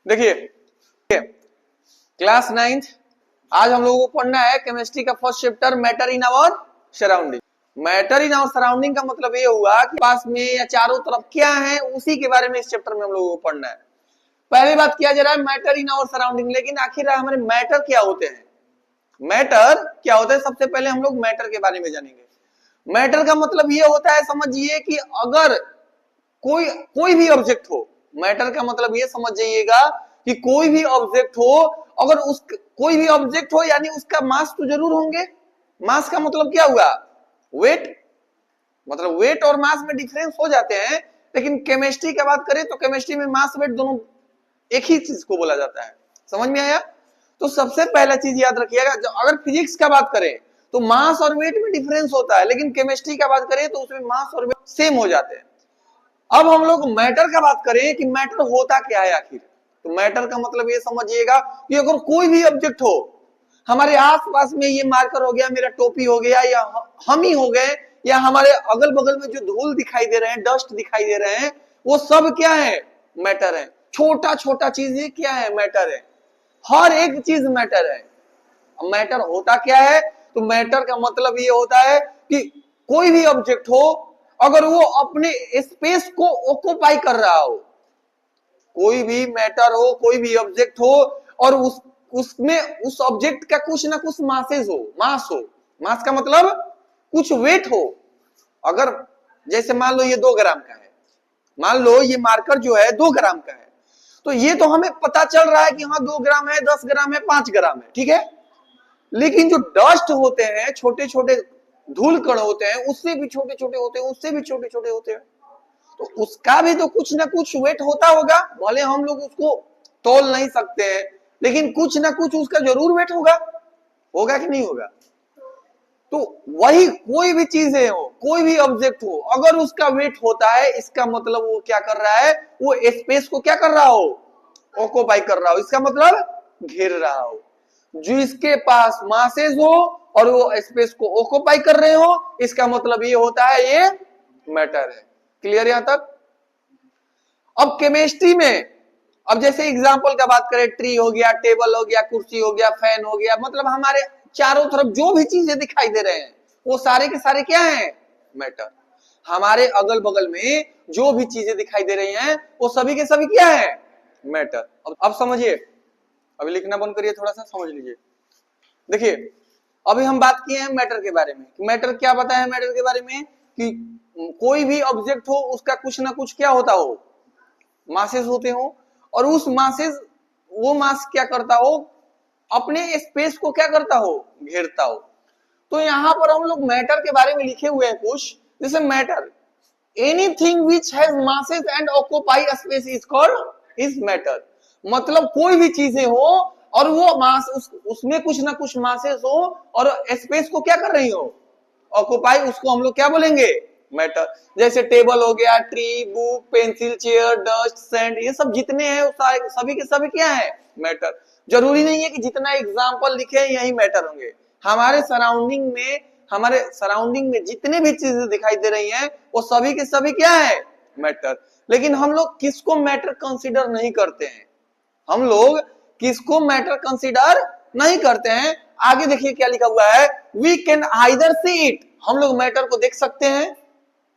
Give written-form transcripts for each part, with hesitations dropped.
देखिए class 9th आज हम लोगों को पढ़ना है केमिस्ट्री का first chapter matter in our surrounding. Matter in our surrounding का मतलब ये हुआ कि पास में या चारों तरफ क्या है उसी के बारे में इस चैप्टर में हम लोगों को पढ़ना है। पहली बात किया जा रहा है मैटर इन आवर सराउंडिंग, लेकिन आखिर हमारे मैटर क्या होते हैं, मैटर क्या होता है। सबसे पहले हम लोग मैटर के बारे में जानेंगे। मैटर का मतलब ये होता है, समझिए कि अगर कोई भी ऑब्जेक्ट हो, मैटर का मतलब ये समझ जाइएगा कि कोई भी ऑब्जेक्ट हो, अगर उस कोई भी ऑब्जेक्ट हो यानी उसका मास तो जरूर होंगे। मास का मतलब क्या हुआ, वेट, मतलब वेट और मास में डिफरेंस हो जाते हैं, लेकिन केमिस्ट्री की बात करें तो केमिस्ट्री में मास वेट दोनों एक ही चीज को बोला जाता है। समझ में आया? तो सबसे पहला चीज याद रखिएगा, अगर फिजिक्स का बात करें तो मास और वेट में डिफरेंस होता है, लेकिन केमिस्ट्री का बात करें तो उसमें मास और वेट सेम हो जाते हैं। अब हम लोग मैटर का बात करें कि मैटर होता क्या है आखिर, तो मैटर का मतलब ये समझिएगा कि अगर कोई भी ऑब्जेक्ट हो, हमारे आसपास में ये मार्कर हो गया, मेरा टोपी हो गया, या हम ही हो गए, या हमारे अगल बगल में जो धूल दिखाई दे रहे हैं, डस्ट दिखाई दे रहे हैं, वो सब क्या है, मैटर है। छोटा छोटा चीजें क्या है, मैटर है। हर एक चीज मैटर है। मैटर होता क्या है, तो मैटर का मतलब ये होता है कि कोई भी ऑब्जेक्ट हो, अगर वो अपने स्पेस को ऑक्युपाई कर रहा हो, कोई भी मैटर हो, कोई भी ऑब्जेक्ट हो, और उसमें उस ऑब्जेक्ट का कुछ ना कुछ मासेस हो, मास हो। मास का मतलब कुछ वेट हो। अगर जैसे मान लो ये 2 ग्राम का है, मान लो ये मार्कर जो है 2 ग्राम का है, तो ये तो हमें पता चल रहा है कि हाँ 2 ग्राम है, 10 ग्राम है, 5 ग्राम है, ठीक है। लेकिन जो डस्ट होते हैं, छोटे छोटे धूल कण होते हैं, उससे भी छोटे छोटे होते हैं, उससे भी छोटे छोटे होते हैं, तो उसका भी तो कुछ ना कुछ वेट होता होगा। भले हम लोग उसको तोल नहीं सकते हैं, लेकिन कुछ ना कुछ उसका जरूर वेट होगा, होगा कि नहीं होगा। तो वही कोई भी चीजें हो, कोई भी ऑब्जेक्ट हो, अगर उसका वेट होता है, इसका मतलब वो क्या कर रहा है, वो स्पेस को क्या कर रहा हो, ऑक्युपाई कर रहा हो। इसका मतलब घेर रहा हो। जो इसके पास मासेस हो और वो स्पेस को ऑक्युपाई कर रहे हो, इसका मतलब ये होता है ये मैटर है। क्लियर यहां तक? अब केमिस्ट्री में, अब जैसे एग्जांपल का बात करें, ट्री हो गया, टेबल हो गया, कुर्सी हो गया, फैन हो गया, मतलब हमारे चारों तरफ जो भी चीजें दिखाई दे रहे हैं वो सारे के सारे क्या हैं, मैटर। हमारे अगल बगल में जो भी चीजें दिखाई दे रही हैं वो सभी के सभी क्या है, मैटर। अब समझिए, अभी लिखना बंद करिए, थोड़ा सा समझ लीजिए। देखिए अभी हम बात किए हैं मैटर के बारे में। मैटर क्या बताया है मैटर के बारे में, कि कोई भी ऑब्जेक्ट हो उसका कुछ ना कुछ क्या होता हो, मासेस होते हो, और उस मासेस, वो मास क्या करता हो, अपने स्पेस को क्या करता हो, घेरता हो। तो यहां पर हम लोग मैटर के बारे में लिखे हुए हैं कुछ, जैसे matter, anything which has masses and occupy space is called is matter. मतलब कोई भी चीजें हो और वो मास उसमें कुछ ना कुछ मासेस हो और स्पेस को क्या कर रही हो, ऑक्युपाई, उसको हम लोग क्या बोलेंगे, मैटर। जैसे टेबल हो गया, tree, book, pencil, chair, dust, sand, ये सब जितने हैं सभी के सभी क्या है, मैटर। जरूरी नहीं है कि जितना एग्जाम्पल लिखे यही मैटर होंगे। हमारे सराउंडिंग में जितने भी चीजें दिखाई दे रही हैं वो सभी के सभी क्या है, मैटर। लेकिन हम लोग किसको मैटर कंसीडर नहीं करते हैं, हम लोग किसको मैटर कंसीडर नहीं करते हैं। आगे देखिए क्या लिखा हुआ है, we can either see it, हम लोग मैटर को देख सकते हैं,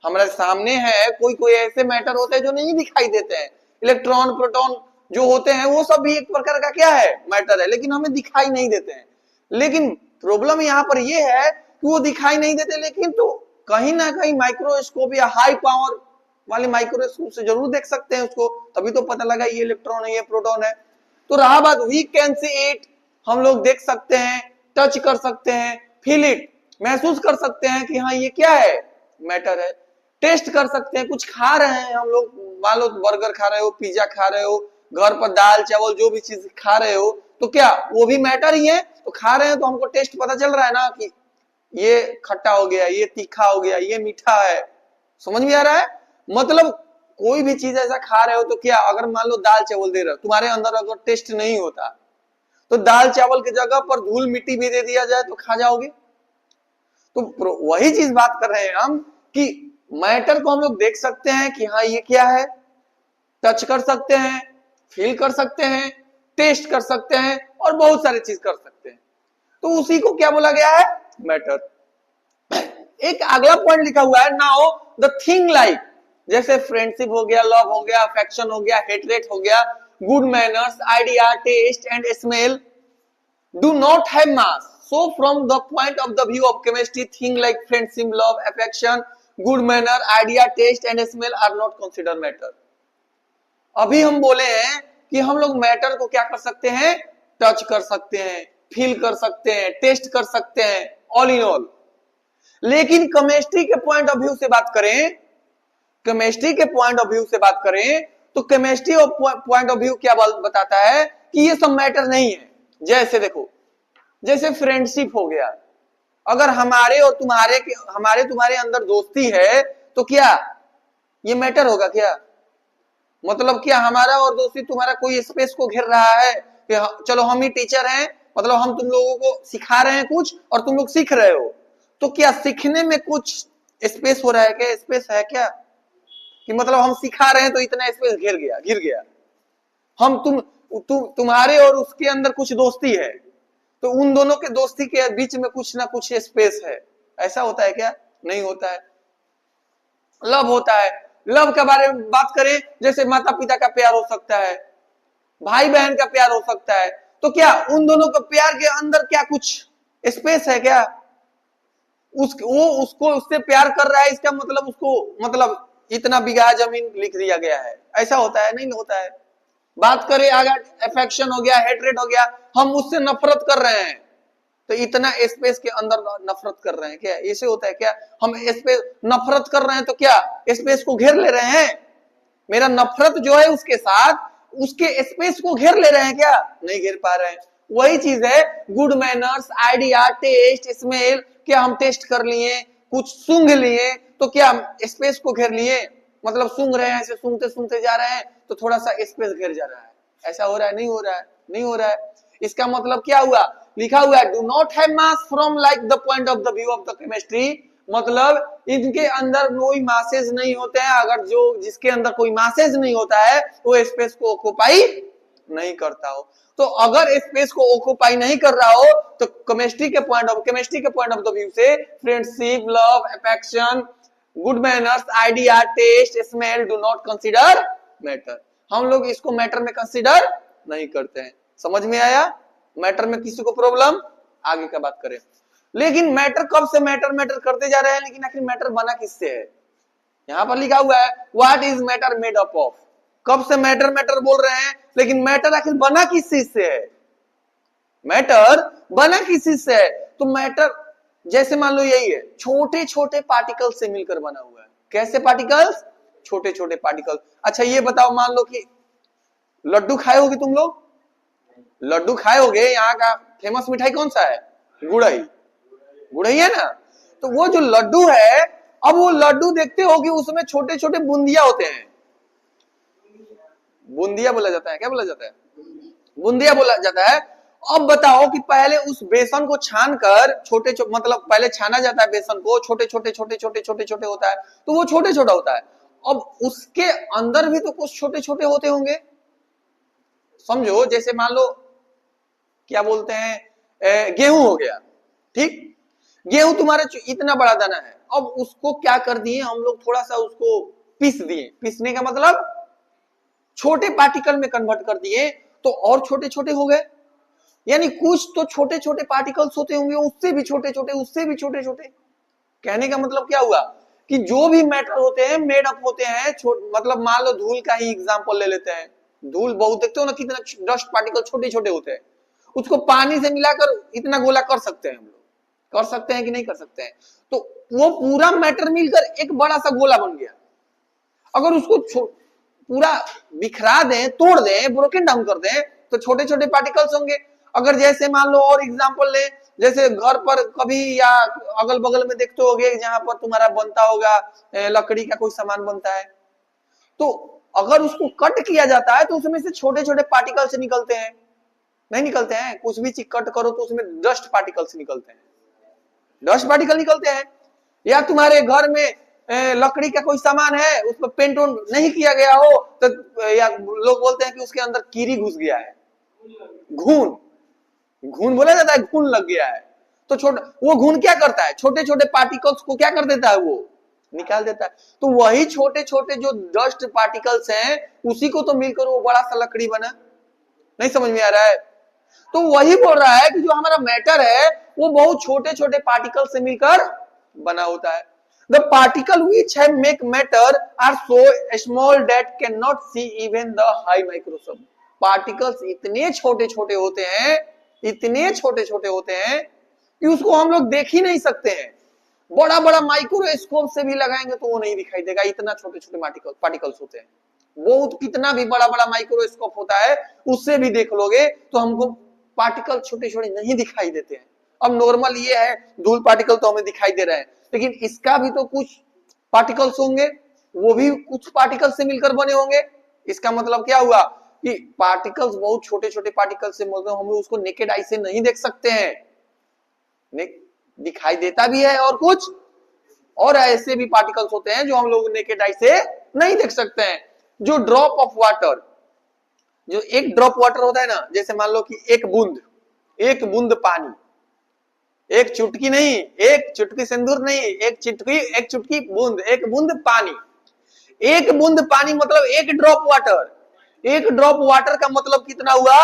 हमारे सामने है। कोई कोई ऐसे मैटर होते हैं जो नहीं दिखाई देते हैं, इलेक्ट्रॉन प्रोटॉन जो होते हैं वो सब भी एक प्रकार का क्या है, मैटर है, लेकिन हमें दिखाई नहीं देते हैं। लेकिन प्रॉब्लम यहाँ पर ये है कि वो दिखाई नहीं देते, लेकिन तो कहीं ना कहीं माइक्रोस्कोप या हाई पावर वाले माइक्रोस्कोप से जरूर देख सकते हैं उसको, तभी तो पता लगा ये इलेक्ट्रॉन है, ये प्रोटॉन है। तो रहा बात वी कैन सी इट, हम लोग देख सकते हैं, टच कर सकते हैं, फील इट, महसूस कर सकते हैं कि हाँ ये क्या है, मैटर है। टेस्ट कर सकते हैं, कुछ खा रहे हैं हम लोग, मान लो बर्गर खा रहे हो, पिज्जा खा रहे हो, घर पर दाल चावल जो भी चीज खा रहे हो, तो क्या वो भी मैटर ही है। तो खा रहे हैं तो हमको टेस्ट पता चल रहा है ना कि ये खट्टा हो गया, ये तीखा हो गया, ये मीठा है। समझ में आ रहा है? मतलब कोई भी चीज ऐसा खा रहे हो तो क्या, अगर मान लो दाल चावल दे रहे हो, तुम्हारे अंदर अगर टेस्ट नहीं होता तो दाल चावल की जगह पर धूल मिट्टी भी दे दिया जाए तो खा जाओगे। तो वही चीज बात कर रहे हैं हम कि मैटर को हम लोग देख सकते हैं कि हाँ ये क्या है, टच कर सकते हैं, फील कर सकते हैं, टेस्ट कर सकते हैं और बहुत सारी चीज कर सकते हैं। तो उसी को क्या बोला गया है? मैटर। एक अगला पॉइंट लिखा हुआ है, नाउ द थिंग लाइक, जैसे फ्रेंडशिप हो गया, लव हो गया, अफेक्शन हो गया, हेटरेट हो गया, good manners, idea, taste and smell do not have mass. So from the point of the view of chemistry, things like friendship, love, affection, good manner, idea, taste and smell are not considered matter. अभी हम बोले हैं कि हम लोग matter को क्या कर सकते हैं? टच कर सकते हैं, फील कर सकते हैं, टेस्ट कर सकते हैं, ऑल इन ऑल। लेकिन केमिस्ट्री के पॉइंट ऑफ व्यू से बात करें, केमिस्ट्री के पॉइंट ऑफ व्यू से बात करें तो केमिस्ट्री पॉइंट ऑफ व्यू क्या बताता है कि ये सब मैटर नहीं है। जैसे देखो, जैसे फ्रेंडशिप हो गया, अगर हमारे और तुम्हारे अंदर दोस्ती है तो क्या ये मैटर होगा? क्या मतलब क्या हमारा और दोस्ती तुम्हारा कोई स्पेस को घेर रहा है कि चलो हम ही टीचर हैं, मतलब हम तुम लोगों को सिखा रहे हैं कुछ और तुम लोग सीख रहे हो, तो क्या सीखने में कुछ स्पेस हो रहा है? क्या स्पेस है क्या कि मतलब हम सिखा रहे हैं तो इतना स्पेस घिर गया? हम तुम्हारे और उसके अंदर कुछ दोस्ती है तो उन दोनों के दोस्ती के बीच में कुछ ना कुछ स्पेस है। ऐसा होता है क्या? नहीं होता है। लव होता है, लव के बारे में बात करें, जैसे माता पिता का प्यार हो सकता है, भाई बहन का प्यार हो सकता है, तो क्या उन दोनों के प्यार के अंदर क्या कुछ स्पेस है? क्या वो उसको उससे प्यार कर रहा है, इसका मतलब उसको मतलब इतना बीघा जमीन लिख दिया गया है? ऐसा होता है? नहीं होता है। बात करें अगर अफेक्शन हो गया, हेटरेट हो गया, हम उससे नफरत कर रहे हैं तो इतना स्पेस के अंदर नफरत कर रहे हैं, क्या ऐसे होता है? क्या हम स्पेस नफरत कर रहे हैं तो क्या स्पेस को घेर ले रहे हैं? मेरा नफरत जो है उसके साथ उसके स्पेस को घेर ले रहे हैं? क्या नहीं घेर पा रहे हैं। वही चीज है good manners, idea, taste, smell, क्या हम टेस्ट कर लिए, कुछ सूंघ लिए तो क्या स्पेस को घेर लिए? मतलब सूंघ रहे हैं, ऐसे सूंघते सूंघते जा रहे हैं तो थोड़ा सा स्पेस घेर जा रहा है। ऐसा हो रहा है? नहीं हो रहा है, नहीं हो रहा है। इसका मतलब क्या हुआ? लिखा हुआ है do not have mass from like the point of the view of the chemistry, मतलब इनके अंदर कोई मासेज नहीं होते हैं। अगर जो जिसके अंदर कोई मासेज नहीं होता है वो स्पेस को ऑक्युपाई नहीं करता हो। तो अगर स्पेस को ऑक्युपाई नहीं कर रहा हो तो केमिस्ट्री के पॉइंट ऑफ द व्यू से friendship, love, affection, good manners, idea, taste, smell do not consider matter. हम लोग इसको मैटर में कंसीडर नहीं करते हैं। समझ में आया? मैटर में किसी को प्रॉब्लम? आगे का बात करें। लेकिन मैटर कब से मैटर करते जा रहे हैं, लेकिन आखिर मैटर बना किससे है? यहां पर लिखा हुआ है what is matter made up of. कब से मैटर बोल रहे हैं, लेकिन मैटर आखिर बना किस चीज से है? मैटर बना किस चीज से है? तो मैटर जैसे मान लो यही है, छोटे छोटे पार्टिकल से मिलकर बना हुआ है। कैसे पार्टिकल्स? छोटे छोटे पार्टिकल। अच्छा ये बताओ, मान लो कि लड्डू खाए होगे तुम लोग, लड्डू खाए होगे। यहाँ का फेमस मिठाई कौन सा है? गुड़ई। गुड़ई है ना? तो वो जो लड्डू है, अब वो लड्डू देखते हो कि उसमें छोटे छोटे बूंदिया होते हैं। बूंदिया बोला जाता है, क्या बोला जाता है? बूंदिया बोला जाता है। अब बताओ कि पहले उस बेसन को छान कर छोटे मतलब पहले छाना जाता है बेसन को, छोटे छोटे होता है, तो वो छोटे छोटा होता है। अब उसके अंदर भी तो कुछ छोटे छोटे होते होंगे। समझो जैसे मान लो क्या बोलते हैं, गेहूं हो गया, ठीक? गेहूं तुम्हारे इतना बड़ा दाना है, अब उसको क्या कर दिए हम लोग, थोड़ा सा उसको पीस दिए। पीसने का मतलब छोटे पार्टिकल में कन्वर्ट कर दिए तो और छोटे छोटे हो गए। यानी कुछ तो छोटे छोटे पार्टिकल्स होते होंगे, उससे भी छोटे छोटे, उससे भी छोटे छोटे। कहने का मतलब क्या हुआ कि जो भी मैटर होते हैं मेड अप होते हैं, मतलब मान लो धूल का ही एग्जांपल ले लेते हैं। धूल बहुत देखते हो ना, कितना डस्ट पार्टिकल छोटे छोटे होते हैं, उसको पानी से मिलाकर इतना गोला कर सकते हैं हम लोग। कर सकते हैं कि नहीं कर सकते हैं? तो वो पूरा मैटर मिलकर एक बड़ा सा गोला बन गया। अगर उसको पूरा बिखरा दें, तोड़ दें, ब्रोकन डाउन कर दें तो छोटे छोटे पार्टिकल्स होंगे। अगर जैसे मान लो और एग्जांपल ले, जैसे घर पर कभी या अगल बगल में देखते होगे जहां पर तुम्हारा बनता होगा लकड़ी का कोई सामान बनता है, तो अगर उसको कट किया जाता है तो उसमें से छोटे छोटे पार्टिकल्स निकलते हैं, नहीं निकलते हैं? कुछ भी चीज कट करो तो उसमें डस्ट पार्टिकल्स निकलते हैं, डस्ट पार्टिकल निकलते हैं। या तुम्हारे घर में लकड़ी का कोई सामान है उस पर पेंट नहीं किया गया हो तो या लोग बोलते हैं कि उसके अंदर कीड़ी घुस गया है, घून, घून बोला जाता है, घून लग गया है। तो वो घून क्या करता है, छोटे छोटे पार्टिकल्स को क्या कर देता है, वो निकाल देता है। तो वही छोटे छोटे जो डस्ट पार्टिकल्स हैं उसी को तो मिलकर वो बड़ा सा लकड़ी बना। नहीं समझ में आ रहा है? तो वही बोल रहा है कि जो हमारा मैटर है वो बहुत छोटे छोटे पार्टिकल से मिलकर बना होता है। The particle which have make matter are so small that cannot see even the high microscope. Particles इतने छोटे छोटे होते हैं, इतने छोटे छोटे होते हैं कि उसको हम लोग देख ही नहीं सकते हैं। बड़ा बड़ा माइक्रोस्कोप से भी लगाएंगे तो वो नहीं दिखाई देगा, इतना छोटे छोटे पार्टिकल्स होते हैं। बहुत कितना भी बड़ा बड़ा माइक्रोस्कोप होता है उससे भी देख लोगे तो हमको पार्टिकल छोटे छोटे नहीं दिखाई देते हैं। अब नॉर्मल ये है धूल पार्टिकल तो हमें दिखाई दे रहा है, लेकिन इसका भी तो कुछ पार्टिकल्स होंगे, वो भी कुछ पार्टिकल्स से मिलकर बने होंगे। इसका मतलब क्या हुआ कि पार्टिकल्स बहुत छोटे छोटे पार्टिकल्स से मिलकर, हम उसको नेकेड आई से नहीं देख सकते हैं, दिखाई देता भी है और कुछ और ऐसे भी पार्टिकल्स होते हैं जो हम लोग नेकेड आई से नहीं देख सकते हैं। जो ड्रॉप ऑफ वाटर, जो एक ड्रॉप वाटर होता है ना, जैसे मान लो कि एक बूंद पानी, एक चुटकी नहीं, एक चुटकी सिंदूर नहीं, एक चुटकी बूंद, एक बूंद पानी। एक बूंद पानी मतलब एक ड्रॉप वाटर। एक ड्रॉप वाटर का मतलब कितना हुआ,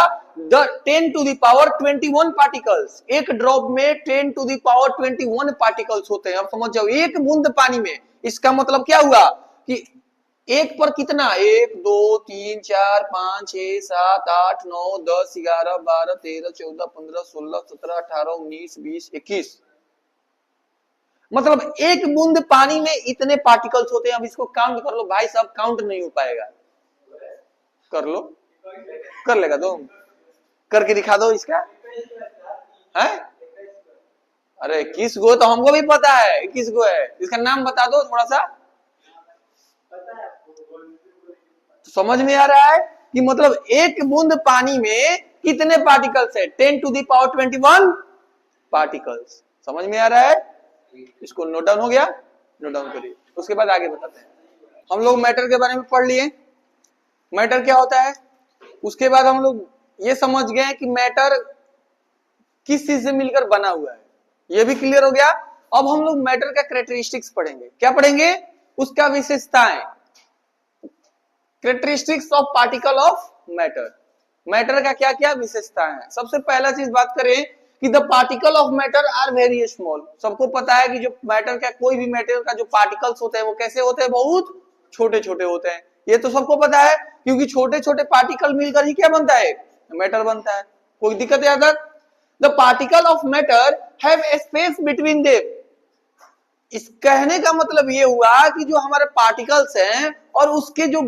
10 to the power 21 पार्टिकल्स। एक ड्रॉप में 10 to the power 21 पार्टिकल्स होते हैं। अब समझ जाओ, एक बूंद पानी में, इसका मतलब क्या हुआ कि एक पर कितना, 1 2 3 4 5 6 7 8 9 10 11 12 13 14 15 16 17 18 19 20 21, मतलब एक बूंद पानी में इतने पार्टिकल्स होते हैं। अब इसको काउंट कर लो भाई साहब, काउंट नहीं हो पाएगा। कर लो, कर लेगा तो करके दिखा दो इसका है। अरे किस गो तो हमको भी पता है किस गो है, इसका नाम बता दो थोड़ा सा। तो समझ में आ रहा है कि मतलब एक बूंद पानी में कितने पार्टिकल्स है, 10 to the power 21 पार्टिकल्स। समझ में आ रहा है? इसको नोट डाउन हो गया, नोट डाउन करिए। उसके बाद आगे बताते हैं। हम लोग मैटर के बारे में पढ़ लिए, मैटर क्या होता है। उसके बाद हम लोग ये समझ गए कि मैटर किस चीज से मिलकर बना हुआ है, ये भी क्लियर हो गया। अब हम लोग मैटर का कैरेक्टरिस्टिक्स पढ़ेंगे। क्या पढ़ेंगे? उसका विशेषताएं, characteristics of particle of matter. Matter का क्या क्या विशेषताएं हैं। सबसे पहला चीज बात करें कि the particle of matter are very small. सबको पता है कि जो मैटर का, कोई भी मैटर का जो पार्टिकल्स होते हैं वो कैसे होते हैं, बहुत छोटे छोटे होते हैं। ये तो सबको पता है, क्योंकि छोटे छोटे पार्टिकल मिलकर ही क्या बनता है, मैटर बनता है। कोई दिक्कत है अगर? The particle of matter have a space between them. इस कहने का मतलब ये हुआ कि जो हमारे पार्टिकल्स हैं और उसके जो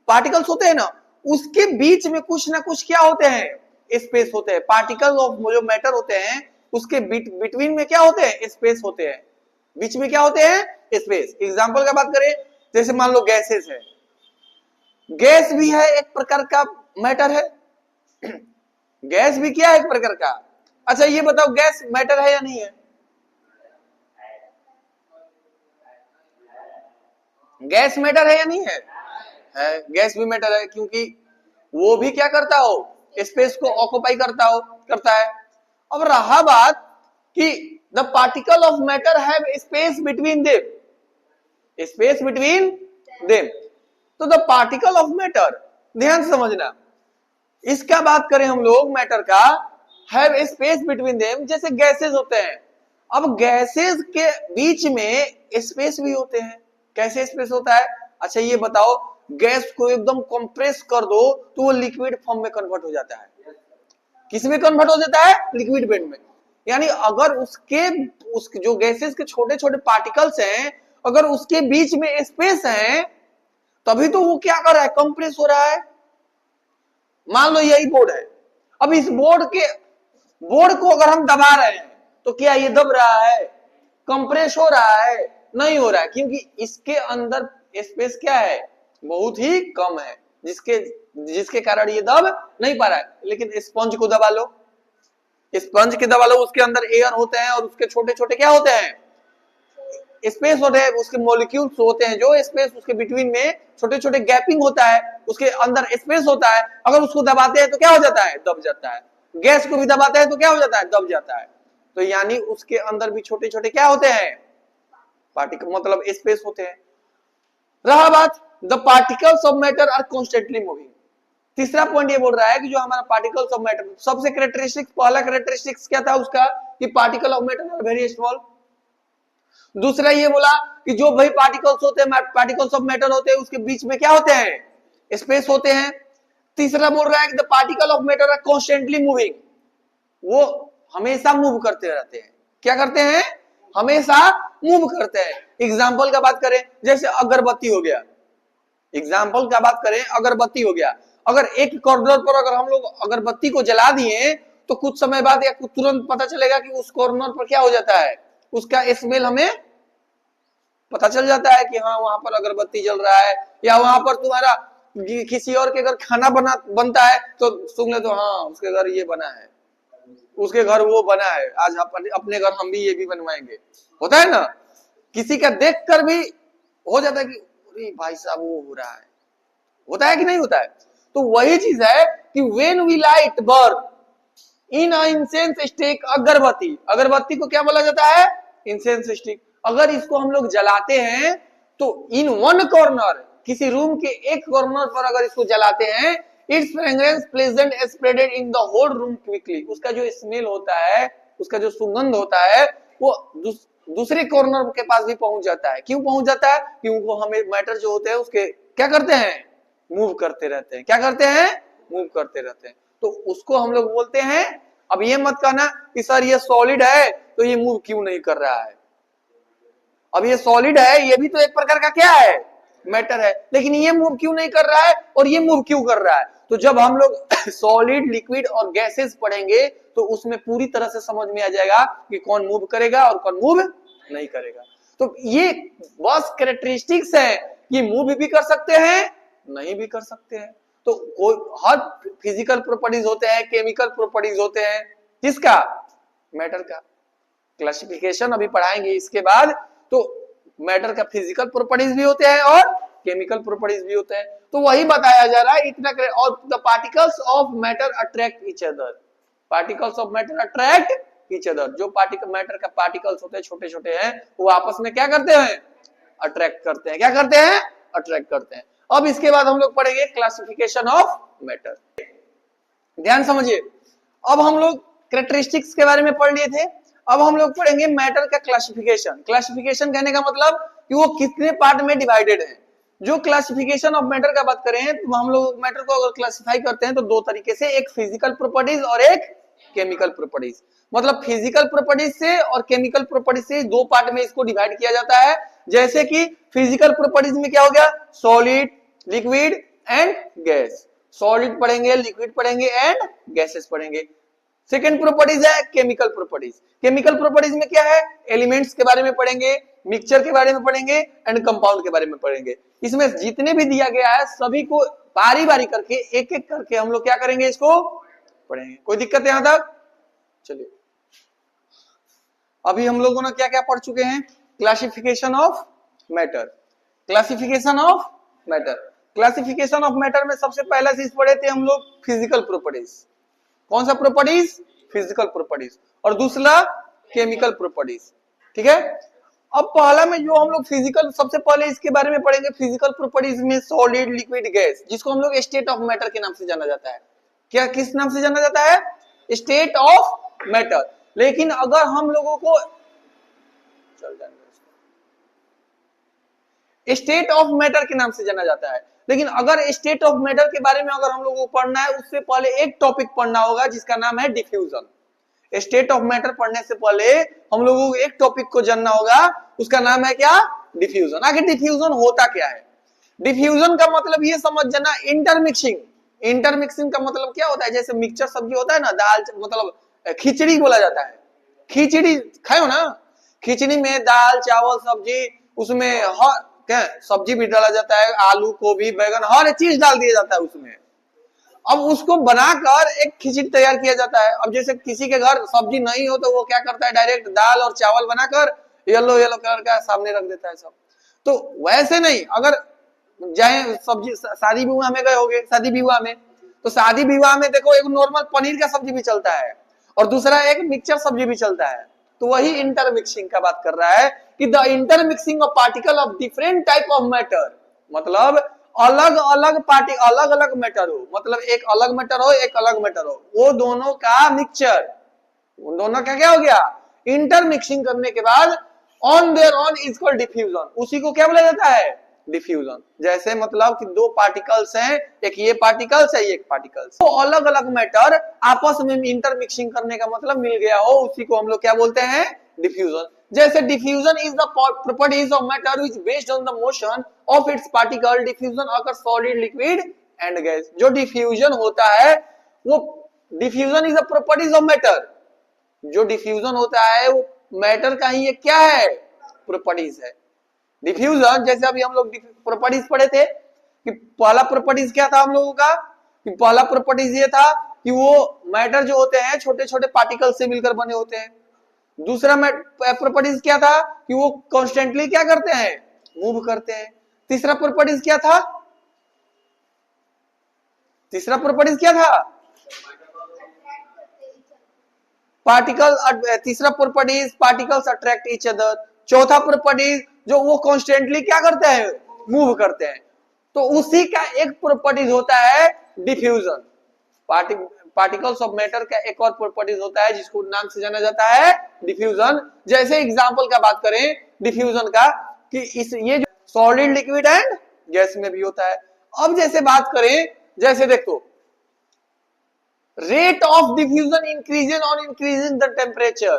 पार्टिकल्स होते हैं ना, उसके बीच में कुछ ना कुछ क्या होते हैं, स्पेस होते हैं। पार्टिकल ऑफ जो मैटर होते हैं उसके बिटवीन में क्या होते हैं, स्पेस होते हैं। बीच में क्या होते हैं, स्पेस। एग्जांपल का बात करें, जैसे मान लो गैसेस है, गैस भी है एक प्रकार का मैटर है। गैस भी क्या है, एक प्रकार का। अच्छा ये बताओ, गैस मैटर है या नहीं है? गैस मैटर है या नहीं है? है, गैस भी मैटर है, क्योंकि वो भी क्या करता हो, स्पेस को ऑक्युपाई करता है। अब रहा बात कि the particle of matter have space between them, space between them. तो द पार्टिकल ऑफ मैटर, ध्यान से समझना, इसका बात करें हम लोग मैटर का, हैव स्पेस बिटवीन देम, जैसे गैसेस होते हैं। अब गैसेस के बीच में स्पेस भी होते हैं। कैसे स्पेस होता है? अच्छा ये बताओ, गैस को एकदम कंप्रेस कर दो तो वो लिक्विड फॉर्म में कन्वर्ट हो जाता है। किस में कन्वर्ट हो जाता है? लिक्विड बेड में। यानी अगर उसके जो गैसेस के छोटे छोटे पार्टिकल्स हैं, अगर उसके बीच में स्पेस है तभी तो वो क्या कर रहा है, कंप्रेस हो रहा है। मान लो यही बोर्ड है, अब इस बोर्ड को अगर हम दबा रहे हैं तो क्या ये दब रहा है, कंप्रेस हो रहा है? नहीं हो रहा है, क्योंकि इसके अंदर स्पेस क्या है, बहुत ही कम है, जिसके कारण ये दब नहीं पा रहा है। लेकिन स्पंज को दबा लो, स्पंज के दबा लो, उसके अंदर एयर होते हैं और उसके छोटे छोटे क्या होते हैं, स्पेस होते हैं, उसके मॉलिक्यूल्स होते हैं, जो स्पेस उसके बिटवीन में छोटे छोटे गैपिंग होता है, उसके अंदर स्पेस होता है, अगर उसको दबाते हैं तो क्या हो जाता है, दब जाता है। गैस को भी दबाते हैं तो क्या हो जाता है, दब जाता है। तो यानी उसके अंदर भी छोटे छोटे क्या होते हैं, पार्टिकल, मतलब स्पेस होते हैं। रहा बात the particles of matter are constantly moving. तीसरा पॉइंट ये बोल रहा है कि जो हमारा पार्टिकल्स ऑफ मैटर, सबसे कैरेक्टरिस्टिक्स, पहला कैरेक्टरिस्टिक्स क्या था उसका, कि particle of matter are very small. दूसरा ये बोला कि जो भाई पार्टिकल्स होते हैं, पार्टिकल्स ऑफ मैटर होते हैं, उसके बीच में क्या होते हैं, स्पेस होते हैं। तीसरा बोल रहा है कि the particle of matter are constantly moving, वो हमेशा मूव करते रहते हैं। क्या करते हैं, हमेशा मूव करते हैं। एग्जाम्पल का बात करें, जैसे अगरबत्ती हो गया, एग्जाम्पल का बात करें, अगरबत्ती हो गया, अगर एक कॉर्नर पर अगर हम लोग अगरबत्ती को जला दिए तो कुछ समय बाद या तुरंत पता चलेगा कि उस कॉर्नर पर क्या हो जाता है, उसका स्मेल हमें पता चल जाता है कि हाँ वहां पर अगरबत्ती जल रहा है। या वहां पर तुम्हारा किसी और के घर खाना बनता है तो सुन ले तो हाँ उसके घर ये बना है, उसके घर वो बना है, आज अपने घर हम भी ये भी बनवाएंगे, होता है ना। किसी का देख कर भी हो जाता है कि भाई साहब वो हो रहा है, होता है कि नहीं होता है। तो वही चीज है कि when we light burn in incense stick, अगरबत्ती, अगरबत्ती को क्या बोला जाता है, इंसेंस स्टिक। अगर इसको हम लोग जलाते हैं तो इन वन कॉर्नर, किसी रूम के एक कॉर्नर पर अगर इसको जलाते हैं, it's fragrance pleasant spreaded in the whole room quickly, उसका जो स्मेल होता है, उसका जो सुगंध होता है, वो दूसरे कॉर्नर के पास भी पहुंच जाता है। क्यों पहुंच जाता है, क्योंकि हमें मैटर जो होते हैं उसके क्या करते हैं, मूव करते रहते हैं। क्या करते हैं, मूव करते रहते हैं। तो उसको हम लोग बोलते हैं, अब ये मत कहना कि सर ये सॉलिड है तो ये मूव क्यों नहीं कर रहा है। अब ये सॉलिड है, ये भी तो एक प्रकार का क्या है, मैटर है, लेकिन ये मूव क्यों नहीं कर रहा है और ये मूव क्यों कर रहा है। तो जब हम लोग सॉलिड, लिक्विड और गैसेस पढ़ेंगे तो उसमें पूरी तरह से समझ में आ जाएगा कि कौन मूव करेगा और कौन मूव नहीं करेगा। तो ये बस कैरेक्टरिस्टिक्स है कि मूव भी कर सकते हैं, नहीं भी कर सकते हैं। तो कोई हर फिजिकल प्रॉपर्टीज होते हैं, केमिकल प्रॉपर्टीज होते हैं, किसका, मैटर का। क्लासिफिकेशन अभी पढ़ाएंगे इसके बाद। तो मैटर का फिजिकल प्रॉपर्टीज भी होते हैं और केमिकल प्रॉपर्टीज भी होते हैं। तो वही बताया जा रहा है इतना। और the particles of matter attract each other, particles of matter attract each other. जो मैटर का पार्टिकल्स होते हैं, छोटे छोटे हैं, वो आपस में क्या करते हैं, अट्रैक्ट करते हैं। क्या करते हैं, अट्रैक्ट करते हैं। अब इसके बाद हम लोग पढ़ेंगे क्लासिफिकेशन ऑफ मैटर। ध्यान समझिए, अब हम लोग कैरेक्टरिस्टिक्स के बारे में पढ़ लिए थे, अब हम लोग पढ़ेंगे मैटर का क्लासिफिकेशन। क्लासिफिकेशन कहने का मतलब कि वो कितने पार्ट में डिवाइडेड है। जो क्लासिफिकेशन ऑफ मैटर का बात करें तो हम लोग मैटर को अगर क्लासिफाई करते हैं तो दो तरीके से, एक फिजिकल प्रॉपर्टीज और एक केमिकल प्रॉपर्टीज। मतलब फिजिकल प्रॉपर्टीज से और केमिकल प्रॉपर्टीज से दो पार्ट में इसको डिवाइड किया जाता है। जैसे कि फिजिकल प्रॉपर्टीज में क्या हो गया, solid, liquid and gas. Solid पढ़ेंगे, लिक्विड पढ़ेंगे एंड गैसेस पढ़ेंगे। सेकेंड प्रॉपर्टीज है केमिकल प्रॉपर्टीज। केमिकल प्रॉपर्टीज में क्या है, एलिमेंट्स के बारे में पढ़ेंगे, मिक्सचर के बारे में पढ़ेंगे एंड कंपाउंड के बारे में पढ़ेंगे। इसमें जितने भी दिया गया है सभी को बारी बारी करके, एक एक करके हम लोग क्या करेंगे, इसको पढ़ेंगे। कोई दिक्कत है यहां तक? चलिए, अभी हम लोगों ने क्या क्या पढ़ चुके हैं, classification of matter. Classification of matter, classification of matter में सबसे पहला चीज पढ़े थे हम लोग फिजिकल प्रॉपर्टीज। कौन सा प्रॉपर्टीज, फिजिकल प्रॉपर्टीज। और दूसरा केमिकल प्रॉपर्टीज, ठीक है। अब पहला में जो हम लोग फिजिकल, सबसे पहले इसके बारे में पढ़ेंगे फिजिकल प्रॉपर्टीज में सॉलिड, लिक्विड, गैस, जिसको हम लोग स्टेट ऑफ मैटर के नाम से जाना जाता है। क्या, किस नाम से जाना जाता है, स्टेट ऑफ मैटर। लेकिन अगर हम लोगों को स्टेट ऑफ मैटर के नाम से जाना जाता है, लेकिन अगर स्टेट ऑफ मैटर के बारे में अगर हम लोगों को पढ़ना है, उससे पहले एक टॉपिक पढ़ना होगा जिसका नाम है डिफ्यूजन। स्टेट ऑफ मैटर पढ़ने से पहले हम लोगों को एक टॉपिक को जानना होगा, उसका नाम है क्या, डिफ्यूजन। आखिर डिफ्यूजन होता क्या है। डिफ्यूजन का मतलब ये समझ जाना, इंटरमिक्सिंग। इंटरमिक्सिंग का मतलब क्या होता है, जैसे मिक्सचर सब्जी होता है ना, दाल, मतलब खिचड़ी बोला जाता है, खिचड़ी खाओ ना, खिचड़ी में दाल, चावल, सब्जी, उसमें हर क्या सब्जी भी डाला जाता है, आलू, गोभी, बैगन, हर एक चीज डाल दिया जाता है उसमें। अब उसको बनाकर एक खिचड़ी तैयार किया जाता है। अब जैसे किसी के घर सब्जी नहीं हो तो वो क्या करता है, डायरेक्ट दाल और चावल बनाकर येलो येलो कलर का सामने रख देता है सब। तो वैसे नहीं, अगर जाए सब्जी शादी विवाह में गए होगे, शादी विवाह में, तो शादी विवाह में देखो एक नॉर्मल पनीर का सब्जी भी चलता है और दूसरा एक मिक्सचर सब्जी भी चलता है। तो वही इंटरमिक्सिंग का बात कर रहा है कि the intermixing of particle of different type of matter, मतलब अलग अलग पार्टी अलग अलग मैटर हो, मतलब एक अलग मैटर हो एक अलग मैटर हो, वो दोनों का मिक्सचर, उन दोनों का क्या हो गया, इंटरमिक्सिंग करने के बाद on their on is called diffusion. उसी को क्या बोला जाता है, डिफ्यूजन। जैसे मतलब कि दो पार्टिकल्स हैं, एक ये पार्टिकल्स है एक पार्टिकल्स, तो अलग अलग मैटर आपस में इंटरमिक्सिंग करने का मतलब मिल गया हो, उसी को हम लोग क्या बोलते हैं, डिफ्यूजन। जैसे diffusion is the properties of matter which based on the motion of its particle, diffusion occurs solid liquid and gas. जो डिफ्यूजन होता है वो, diffusion is the properties of matter, जो डिफ्यूजन होता है वो मैटर का ही ये क्या है, प्रॉपर्टीज है। डिफ्यूजन जैसे अभी हम लोग प्रॉपर्टीज पढ़े थे कि पहला प्रॉपर्टीज क्या था हम लोगों का, कि पहला प्रॉपर्टीज ये था कि वो मैटर जो होते हैं छोटे छोटे पार्टिकल से मिलकर बने होते हैं। दूसरा प्रॉपर्टीज क्या था कि वो कॉन्स्टेंटली क्या करते हैं, मूव करते हैं। तीसरा प्रॉपर्टीज क्या था, तीसरा प्रॉपर्टीज क्या था, पार्टिकल, तीसरा properties particles attract each other. चौथा प्रॉपर्टीज जो वो कॉन्स्टेंटली क्या करते हैं, मूव करते हैं। तो उसी का एक प्रॉपर्टीज होता है डिफ्यूजन। पार्टिकल्स ऑफ मैटर का एक और प्रॉपर्टीज होता है जिसको नाम से जाना जाता है डिफ्यूजन। जैसे एग्जांपल का बात करें डिफ्यूजन का, कि इस ये जो सॉलिड लिक्विड एंड गैस में भी होता है। अब जैसे बात करें, जैसे देखो rate of diffusion increases on increasing the temperature.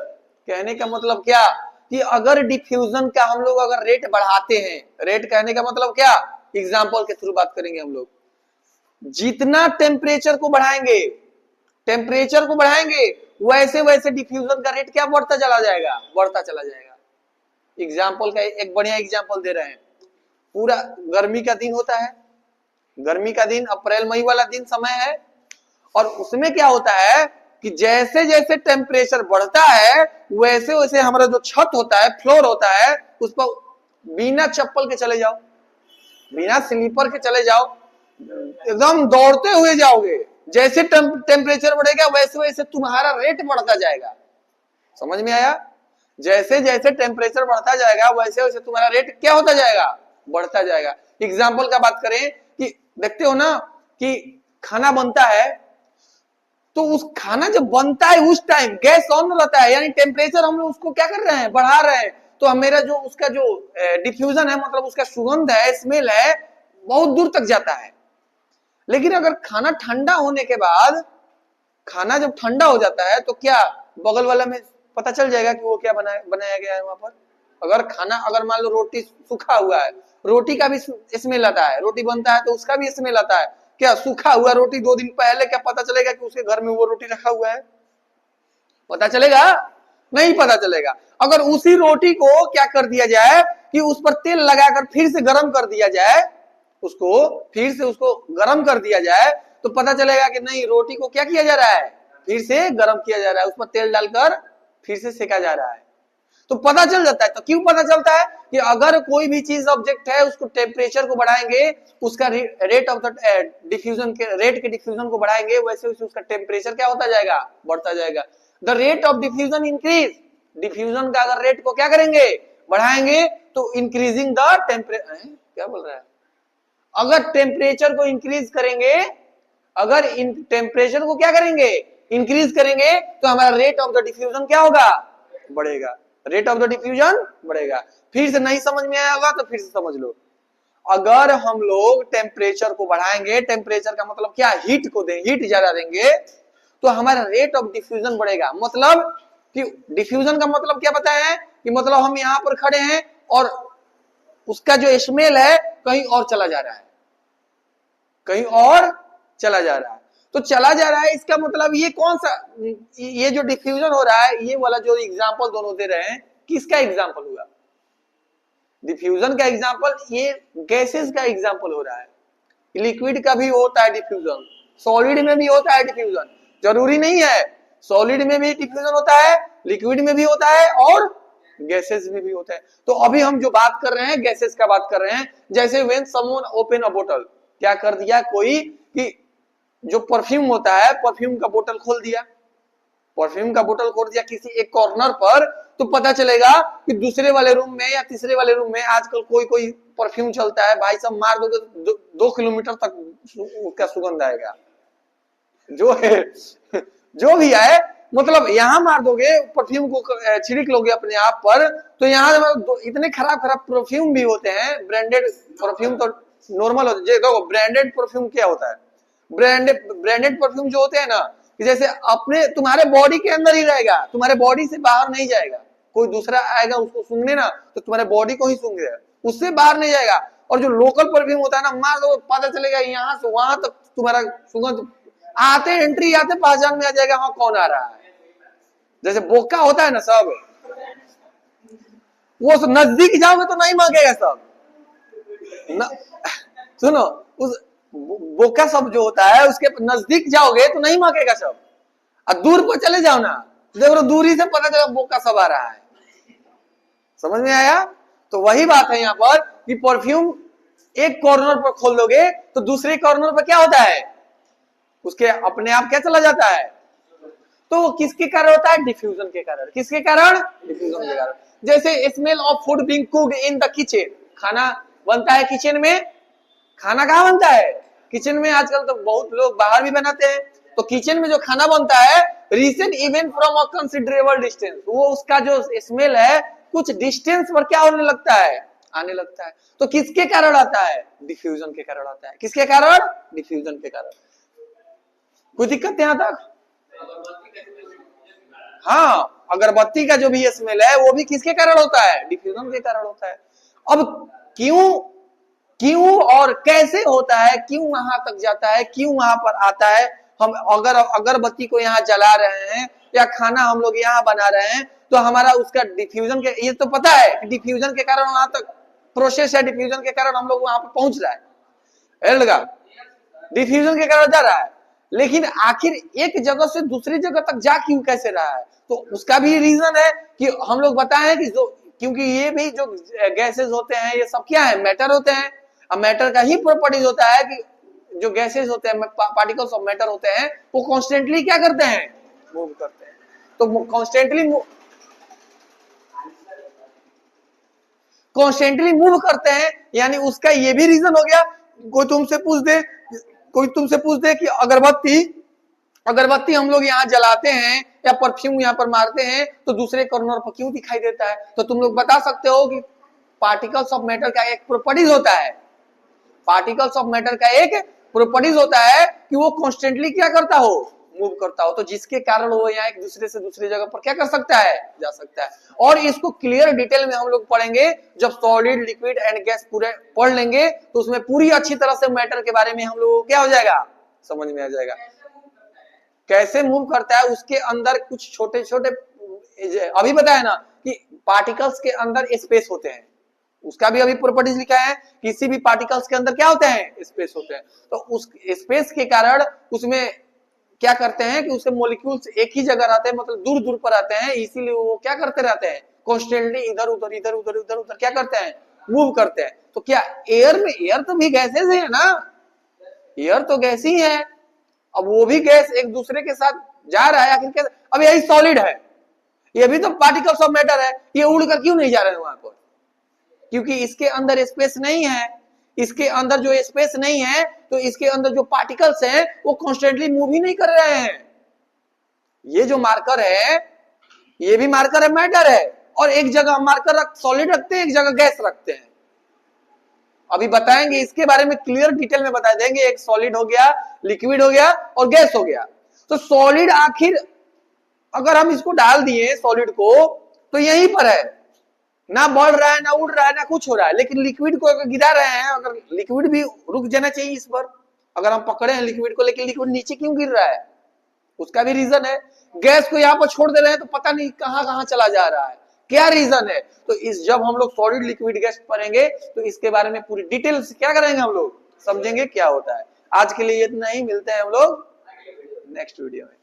कहने का मतलब क्या, कि अगर डिफ्यूजन का हम लोग अगर रेट बढ़ाते हैं, रेट कहने का मतलब क्या, एग्जांपल के थ्रू बात करेंगे हम लोग, जितना टेम्परेचर को बढ़ाएंगे, टेम्परेचर को बढ़ाएंगे वैसे वैसे डिफ्यूजन का रेट क्या बढ़ता चला जाएगा, बढ़ता चला जाएगा। एग्जांपल का एक बढ़िया एग्जांपल दे रहे हैं, पूरा गर्मी का दिन होता है, गर्मी का दिन अप्रैल मई वाला दिन समय है, और उसमें क्या होता है कि जैसे जैसे टेम्परेचर बढ़ता है वैसे वैसे हमारा जो छत होता है, फ्लोर होता है, उस पर बिना चप्पल के चले जाओ, बिना स्लीपर के चले जाओ, एकदम दौड़ते हुए जाओगे। जैसे टेम्परेचर बढ़ेगा वैसे वैसे तुम्हारा रेट बढ़ता जाएगा। समझ में आया, जैसे जैसे टेम्परेचर बढ़ता जाएगा वैसे वैसे तुम्हारा रेट क्या होता जाएगा, बढ़ता जाएगा। एग्जाम्पल का बात करें कि देखते हो ना कि खाना बनता है, तो उस खाना जब बनता है उस टाइम गैस ऑन रहता है, यानी टेम्परेचर हम लोग उसको क्या कर रहे हैं, बढ़ा रहे हैं। तो मेरा जो उसका जो डिफ्यूजन है, मतलब उसका सुगंध है, स्मेल है, बहुत दूर तक जाता है। लेकिन अगर खाना ठंडा होने के बाद, खाना जब ठंडा हो जाता है तो क्या बगल वाला में पता चल जाएगा कि वो क्या बनाया गया है वहां पर। अगर खाना, अगर मान लो रोटी सूखा हुआ है, रोटी का भी स्मेल आता है, रोटी बनता है तो उसका भी स्मेल आता है। क्या सूखा हुआ रोटी 2 दिन पहले क्या पता चलेगा कि उसके घर में वो रोटी रखा हुआ है, पता चलेगा, नहीं पता चलेगा। अगर उसी रोटी को क्या कर दिया जाए कि उस पर तेल लगाकर फिर से गर्म कर दिया जाए, उसको फिर से उसको गर्म कर दिया जाए, तो पता चलेगा कि नहीं, रोटी को क्या किया जा रहा है, फिर से गर्म किया जा रहा है, उस पर तेल डालकर फिर से सेका जा रहा है। तो पता चल जाता है। तो क्यों पता चलता है कि अगर कोई भी चीज ऑब्जेक्ट है उसको टेम्परेचर को बढ़ाएंगे, उसका रेट ऑफ द डिफ्यूजन के रेट के डिफ्यूजन को बढ़ाएंगे, वैसे वैसे उसका टेम्परेचर क्या होता जाएगा, बढ़ता जाएगा। The rate of diffusion increase, diffusion का अगर रेट को क्या करेंगे, बढ़ाएंगे, तो इंक्रीजिंग द टेम्परेचर, क्या बोल रहा है, अगर टेम्परेचर को इंक्रीज करेंगे, अगर टेम्परेचर को क्या करेंगे, इंक्रीज करेंगे, तो हमारा रेट ऑफ द डिफ्यूजन क्या होगा, बढ़ेगा, रेट ऑफ द डिफ्यूजन बढ़ेगा। फिर से नहीं समझ में आया होगा तो फिर से समझ लो, अगर हम लोग टेम्परेचर को बढ़ाएंगे, टेम्परेचर का मतलब क्या, हीट को दें, हीट ज्यादा देंगे, तो हमारा रेट ऑफ डिफ्यूजन बढ़ेगा। मतलब कि डिफ्यूजन का मतलब क्या बताया, कि मतलब हम यहां पर खड़े हैं और उसका जो स्मेल है कहीं और चला जा रहा है, कहीं और चला जा रहा है। तो चला जा रहा है, इसका मतलब ये कौन सा, ये जो डिफ्यूजन हो रहा है, ये वाला जो एग्जांपल दोनों दे रहे हैं, किसका एग्जांपल हुआ, डिफ्यूजन का एग्जांपल, ये गैसेस का एग्जांपल हो रहा है। लिक्विड का भी होता है डिफ्यूजन, सॉलिड में भी होता है डिफ्यूजन, जरूरी नहीं है, सॉलिड में भी डिफ्यूजन होता है, लिक्विड में भी होता है और गैसेस में भी होते हैं। तो अभी हम जो बात कर रहे हैं गैसेस का बात कर रहे हैं। जैसे व्हेन समवन ओपन अ बोतल, क्या कर दिया कोई कि जो परफ्यूम होता है परफ्यूम का बोतल खोल दिया, परफ्यूम का बोतल खोल दिया किसी एक कॉर्नर पर, तो पता चलेगा कि दूसरे वाले रूम में या तीसरे वाले रूम में आजकल कोई कोई परफ्यूम चलता है, भाई सब मार दोगे तो 2 किलोमीटर तक उसका सुगंध आएगा। जो है जो भी है मतलब यहाँ मार दोगे परफ्यूम को, छिड़क लोगे अपने आप पर, तो यहाँ इतने खराब खराब परफ्यूम भी होते हैं। ब्रांडेड परफ्यूम तो नॉर्मल होते हैं। देखो ब्रांडेड परफ्यूम क्या होता है, ब्रांडेड परफ्यूम जो होते हैं ना, जैसे अपने तुम्हारे बॉडी के अंदर ही रहेगा, तुम्हारे बॉडी से बाहर नहीं जाएगा। कोई दूसरा आएगा उसको सूंघने ना तो तुम्हारे बॉडी को ही सूंघेगा, उससे बाहर नहीं जाएगा। और जो लोकल परफ्यूम होता है ना, मार दो पता चलेगा यहाँ से वहां तक तुम्हारा सुगंध आते एंट्री आते पहचान में आ जाएगा वहां कौन आ रहा है। जैसे बोका होता है ना सब, वो नजदीक जाओगे तो नहीं मांगेगा सब न, सुनो उस बोका सब जो होता है उसके नजदीक जाओगे तो नहीं मांगेगा सब, और दूर पर चले जाओ ना देखो दूरी से पता चला बोका सब आ रहा है। समझ में आया? तो वही बात है यहाँ पर कि परफ्यूम एक कॉर्नर पर खोल दोगे तो दूसरे कॉर्नर पर क्या होता है, उसके अपने आप क्या चला जाता है। तो वो किसके कारण होता है? डिफ्यूजन के कारण। किसके कारण? डिफ्यूजन के कारण। जैसे smell of food being cooked in the kitchen, खाना बनता है किचन में। खाना कहाँ बनता है? किचन में। आजकल तो बहुत लोग बाहर भी बनाते हैं। तो किचन में जो खाना बनता है, recent event from a considerable distance, वो उसका जो स्मेल है कुछ डिस्टेंस पर क्या होने लगता है, आने लगता है। तो किसके कारण आता है? डिफ्यूजन के कारण आता है। किसके कारण? डिफ्यूजन के कारण। कोई दिक्कत यहां तक? हाँ, अगरबत्ती का जो भी स्मेल है वो भी किसके कारण होता है? डिफ्यूजन के कारण होता है। अब क्यों और कैसे होता है, क्यों वहां तक जाता है, क्यों वहां पर आता है। हम अगर अगरबत्ती को यहाँ जला रहे हैं या खाना हम लोग यहाँ बना रहे हैं तो हमारा उसका डिफ्यूजन के, ये तो पता है डिफ्यूजन के कारण वहां तक प्रोसेस है, डिफ्यूजन के कारण हम लोग वहां पर पहुंच रहा है, डिफ्यूजन के कारण जा रहा है। लेकिन आखिर एक जगह से दूसरी जगह तक जा क्यों कैसे रहा है, तो उसका भी रीजन है कि हम लोग बताएं कि जो, क्योंकि ये भी जो गैसेस होते हैं ये सब क्या है, मैटर होते हैं। अब मैटर का ही प्रॉपर्टीज होता है कि जो गैसेस होते हैं, पार्टिकल्स ऑफ मैटर होते हैं, वो कॉन्स्टेंटली क्या करते हैं, मूव करते हैं। तो कॉन्स्टेंटली मूव करते हैं, यानी उसका ये भी रीजन हो गया। कोई तुमसे पूछ दे कि अगरबत्ती हम लोग यहाँ जलाते हैं या परफ्यूम यहाँ पर मारते हैं तो दूसरे कॉर्नर पर क्यों दिखाई देता है, तो तुम लोग बता सकते हो कि पार्टिकल्स ऑफ मैटर का एक प्रॉपर्टीज होता है, पार्टिकल्स ऑफ मैटर का एक प्रॉपर्टीज होता है कि वो कॉन्स्टेंटली क्या करता हो, मूव करता हो। तो जिसके कारण वो यहाँ एक दूसरे से दूसरी जगह पर क्या कर सकता है, जा सकता है। और इसको क्लियर डिटेल में हम लोग पढ़ेंगे जब सॉलिड, लिक्विड एंड गैस पूरे पढ़ लेंगे तो उसमें पूरी अच्छी तरह से मैटर के बारे में हम लोग को क्या हो जाएगा, समझ में आ जाएगा। कैसे मूव करता है, उसके अंदर कुछ छोटे छोटे, अभी बताया ना कि पार्टिकल्स के अंदर स्पेस होते हैं, उसका भी अभी प्रॉपर्टीज लिखा है। किसी भी पार्टिकल्स के अंदर क्या होते हैं, स्पेस होते हैं। तो उस स्पेस के कारण उसमें क्या करते हैं कि उसके मॉलिक्यूल्स एक ही जगह रहते हैं, मतलब दूर दूर पर आते हैं, इसीलिए वो क्या करते रहते हैं, कॉन्स्टेंटली इधर उधर इधर उधर इधर उधर क्या करते हैं, मूव करते हैं। तो क्या एयर तो भी गैसेज है ना, एयर तो गैस ही है। अब वो भी गैस एक दूसरे के साथ जा रहा है आखिर कैसे, अब यही सॉलिड है, ये भी तो पार्टिकल्स ऑफ मैटर है, ये उड़कर क्यों नहीं जा रहे हैं वहां पर, क्योंकि इसके अंदर स्पेस नहीं है। इसके अंदर जो स्पेस नहीं है तो इसके अंदर जो पार्टिकल्स हैं वो कॉन्स्टेंटली मूव ही नहीं कर रहे हैं। ये जो मार्कर है ये भी मार्कर है, मैटर है, और एक जगह मार्कर सॉलिड रखते हैं, एक जगह गैस रखते हैं। अभी बताएंगे इसके बारे में क्लियर डिटेल में बता देंगे। एक सॉलिड हो गया, लिक्विड हो गया और गैस हो गया। तो सॉलिड आखिर अगर हम इसको डाल दिए सॉलिड को तो यहीं पर है, ना बढ़ रहा है ना उड़ रहा है ना कुछ हो रहा है। लेकिन लिक्विड को अगर गिरा रहे हैं, अगर लिक्विड भी रुक जाना चाहिए इस पर, अगर हम पकड़े हैं लिक्विड को, लेकिन लिक्विड नीचे क्यों गिर रहा है, उसका भी रीजन है। गैस को यहाँ पर छोड़ दे रहे हैं तो पता नहीं कहां कहां चला जा रहा है, क्या रीजन है। तो इस जब हम लोग सॉलिड लिक्विड गैस पढ़ेंगे तो इसके बारे में पूरी डिटेल से क्या करेंगे, हम लोग समझेंगे क्या होता है। आज के लिए इतना ही, मिलते हैं हम लोग नेक्स्ट वीडियो में।